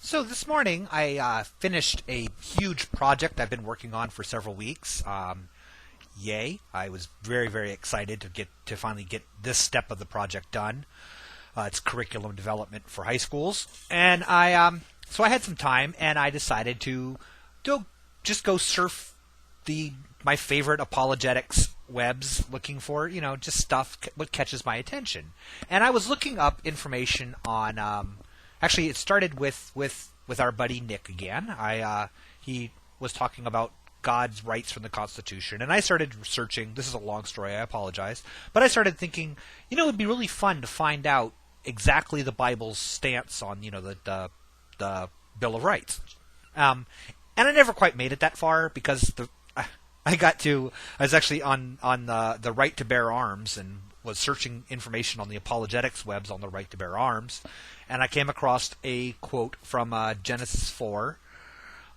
So this morning I finished a huge project I've been working on for several weeks. Yay! I was very, very excited to finally get this step of the project done. It's curriculum development for high schools, and so I had some time, and I decided to go surf my favorite apologetics webs, looking for just stuff what catches my attention. And I was looking up information on. Actually, it started with our buddy Nick again. He was talking about God's rights from the Constitution, and I started researching. This is a long story, I apologize, but I started thinking, it'd be really fun to find out exactly the Bible's stance on, the Bill of Rights. And I never quite made it that far because I was actually on the right to bear arms and was searching information on the apologetics webs on the right to bear arms, and I came across a quote from Genesis 4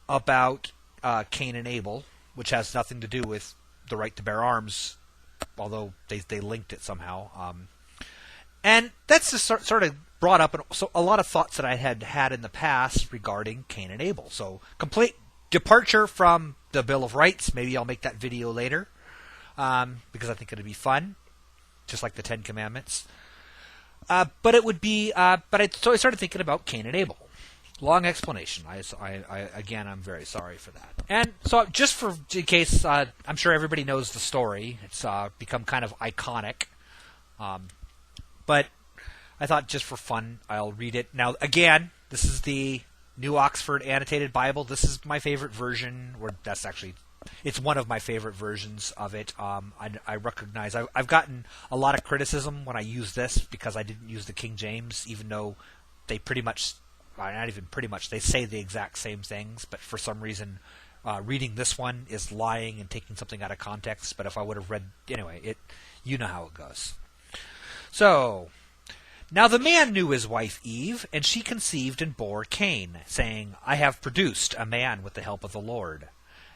about Cain and Abel, which has nothing to do with the right to bear arms, although they linked it somehow. And that's just sort of brought up a lot of thoughts that I had in the past regarding Cain and Abel. So complete departure from the Bill of Rights. Maybe I'll make that video later because I think it'd be fun, just like the Ten Commandments. But it would be. So I started thinking about Cain and Abel. Long explanation. Again, I'm very sorry for that. And so, just in case, I'm sure everybody knows the story. It's become kind of iconic. But I thought, just for fun, I'll read it. Now, again, this is the New Oxford Annotated Bible. This is my favorite version. It's one of my favorite versions of it. I recognize I've gotten a lot of criticism when I use this because I didn't use the King James, even though they pretty much, not even pretty much, they say the exact same things, but for some reason reading this one is lying and taking something out of context. But if I would have read, anyway, you know how it goes. So, now the man knew his wife Eve, and she conceived and bore Cain, saying, I have produced a man with the help of the Lord.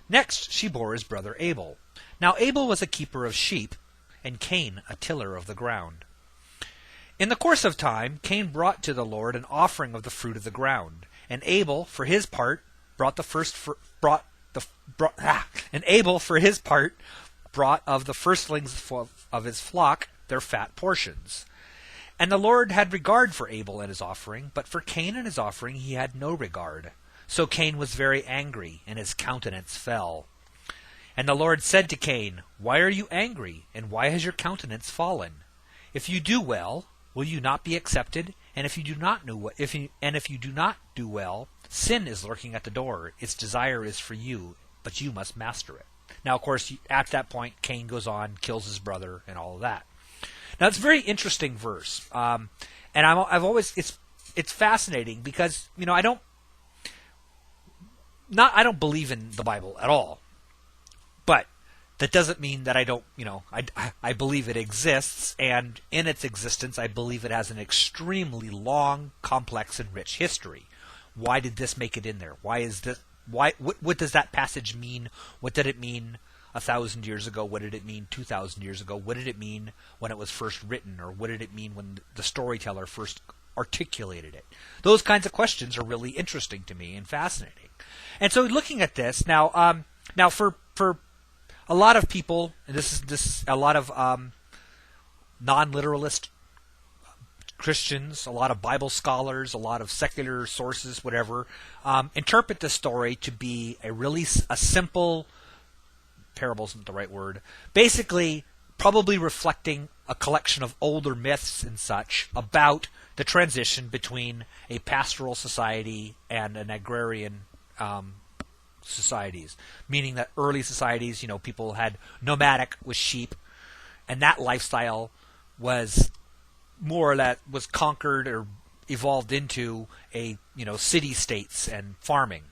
Next she bore his brother Abel. Now Abel was a keeper of sheep, and Cain a tiller of the ground. In the course of time, Cain brought to the Lord an offering of the fruit of the ground, and Abel, for his part, brought of the firstlings of his flock their fat portions. And the Lord had regard for Abel and his offering, but for Cain and his offering he had no regard. So Cain was very angry, and his countenance fell. And the Lord said to Cain, Why are you angry, and why has your countenance fallen? If you do well, will you not be accepted? And if you do not do well, sin is lurking at the door. Its desire is for you, but you must master it. Now, of course, at that point, Cain goes on, kills his brother, and all of that. Now, it's a very interesting verse, and it's fascinating because I don't believe in the Bible at all, but that doesn't mean that I don't, I believe it exists, and in its existence, I believe it has an extremely long, complex, and rich history. Why did this make it in there? Why is this? What does that passage mean? What did it mean 1,000 years ago? What did it mean 2,000 years ago? What did it mean when it was first written? Or what did it mean when the storyteller first articulated it? Those kinds of questions are really interesting to me and fascinating. And so looking at this, now for a lot of people, and this is a lot of non-literalist Christians, a lot of Bible scholars, a lot of secular sources, whatever, interpret the story to be a simple, parable isn't the right word, basically probably reflecting a collection of older myths and such about the transition between a pastoral society and an agrarian societies, meaning that early societies, people had nomadic with sheep, and that lifestyle was more or less was conquered or evolved into a city states and farming,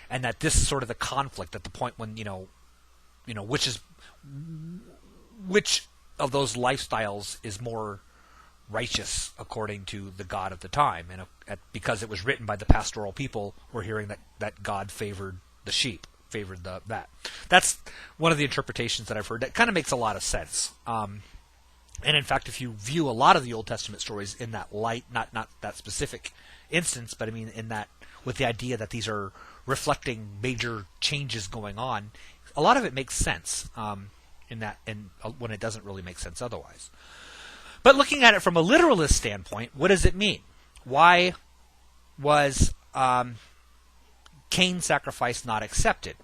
and that this is sort of the conflict at the point when which of those lifestyles is more righteous according to the God of the time, and because it was written by the pastoral people, we're hearing that God favored the sheep, favored that. That's one of the interpretations that I've heard that kind of makes a lot of sense. And in fact, if you view a lot of the Old Testament stories in that light, not that specific instance, but I mean in that with the idea that these are reflecting major changes going on, a lot of it makes sense when it doesn't really make sense otherwise. But looking at it from a literalist standpoint, what does it mean? Why was Cain's sacrifice not accepted?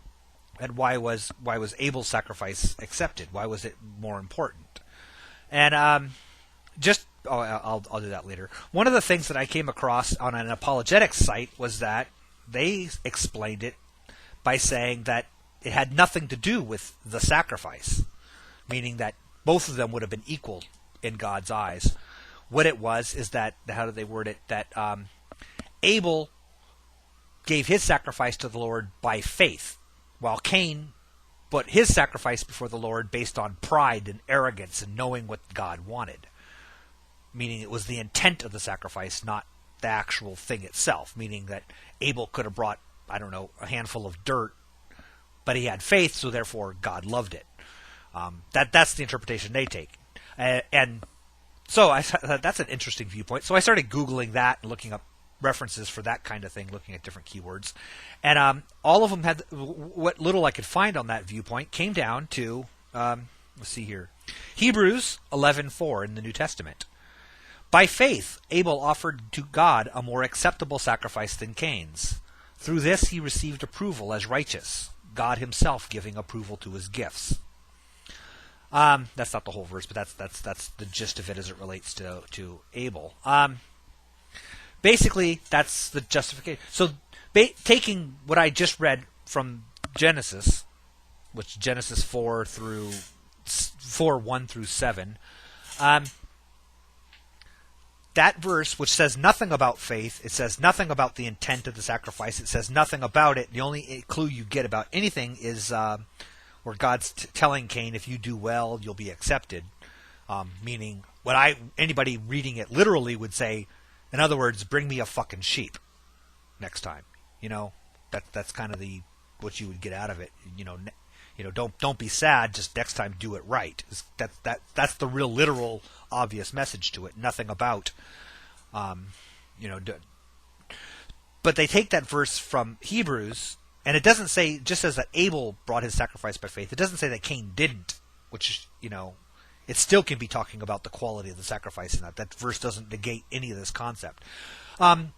And why was Abel's sacrifice accepted? Why was it more important? And I'll do that later. One of the things that I came across on an apologetics site was that they explained it by saying that it had nothing to do with the sacrifice, meaning that both of them would have been equal in God's eyes. What it was is that, how did they word it? That Abel gave his sacrifice to the Lord by faith, while Cain put his sacrifice before the Lord based on pride and arrogance and knowing what God wanted. Meaning it was the intent of the sacrifice, not the actual thing itself. Meaning that Abel could have brought, a handful of dirt, but he had faith, so therefore God loved it. That's the interpretation they take. And so that's an interesting viewpoint. So I started Googling that and looking up references for that kind of thing, looking at different keywords. And all of them had, what little I could find on that viewpoint came down to, let's see here, Hebrews 11:4 in the New Testament. By faith, Abel offered to God a more acceptable sacrifice than Cain's. Through this he received approval as righteous, God himself giving approval to his gifts. That's not the whole verse, but that's the gist of it as it relates to Abel. Basically, that's the justification. So, taking what I just read from Genesis, which Genesis 4 1 through 7, that verse, which says nothing about faith, it says nothing about the intent of the sacrifice, it says nothing about it. The only clue you get about anything is where God's telling Cain, if you do well, you'll be accepted. Meaning, anybody reading it literally would say, in other words, bring me a fucking sheep next time. That's kind of what you would get out of it. Don't be sad. Just next time, do it right. That's the real literal, obvious message to it. Nothing about, But they take that verse from Hebrews, and it doesn't say, it just says that Abel brought his sacrifice by faith. It doesn't say that Cain didn't, which it still can be talking about the quality of the sacrifice, and that verse doesn't negate any of this concept. And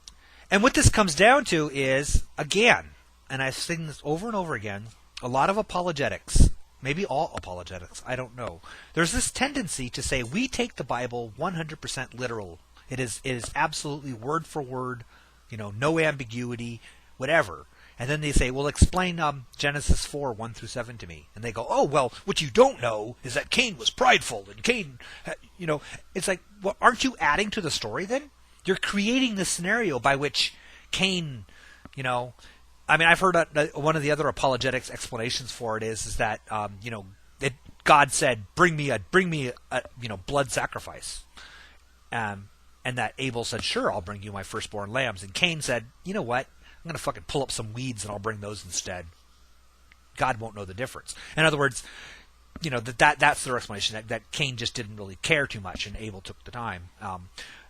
what this comes down to is, again, and I've seen this over and over again, a lot of apologetics, maybe all apologetics, I don't know. There's this tendency to say we take the Bible 100% literal. It is absolutely word for word, no ambiguity, whatever. And then they say, well, explain Genesis 4, 1 through 7 to me. And they go, oh, well, what you don't know is that Cain was prideful. And Cain, it's like, well, aren't you adding to the story then? You're creating this scenario by which Cain, I've heard one of the other apologetics explanations for it is that, that God said, bring me a blood sacrifice. And that Abel said, sure, I'll bring you my firstborn lambs. And Cain said, you know what? I'm going to fucking pull up some weeds and I'll bring those instead. God won't know the difference. In other words, that's their explanation, that Cain just didn't really care too much and Abel took the time.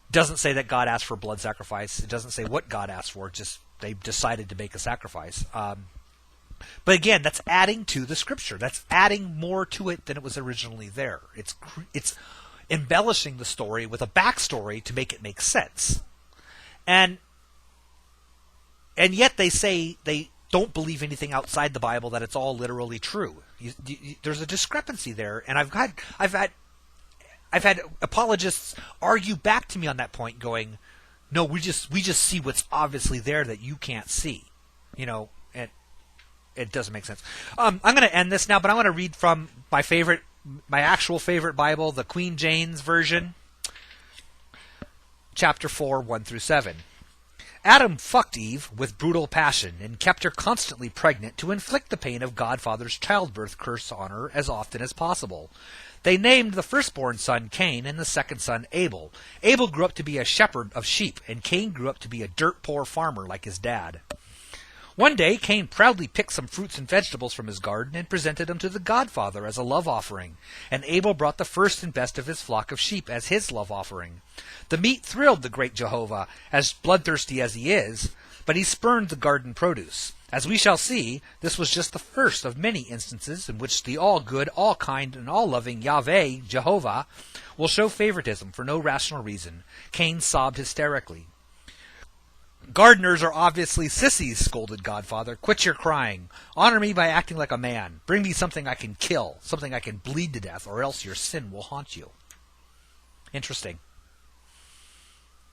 Doesn't say that God asked for blood sacrifice. It doesn't say what God asked for. Just they decided to make a sacrifice. But again, that's adding to the scripture. That's adding more to it than it was originally there. It's embellishing the story with a backstory to make it make sense. And yet they say they don't believe anything outside the Bible, that it's all literally true. There's a discrepancy there, and I've had apologists argue back to me on that point, going, "No, we just see what's obviously there that you can't see." And it doesn't make sense. I'm going to end this now, but I'm going to read from my actual favorite Bible, the Queen James Version, chapter 4, 1 through 7. Adam fucked Eve with brutal passion and kept her constantly pregnant to inflict the pain of Godfather's childbirth curse on her as often as possible. They named the firstborn son Cain and the second son Abel. Abel grew up to be a shepherd of sheep, and Cain grew up to be a dirt-poor farmer like his dad. One day, Cain proudly picked some fruits and vegetables from his garden and presented them to the Godfather as a love offering, and Abel brought the first and best of his flock of sheep as his love offering. The meat thrilled the great Jehovah, as bloodthirsty as he is, But he spurned the garden produce. As we shall see, this was just the first of many instances in which the all-good, all-kind, and all-loving Yahweh, Jehovah, will show favoritism for no rational reason. Cain sobbed hysterically. "Gardeners are obviously sissies," scolded Godfather. "Quit your crying. Honor me by acting like a man. Bring me something I can kill, something I can bleed to death, or else your sin will haunt you." Interesting.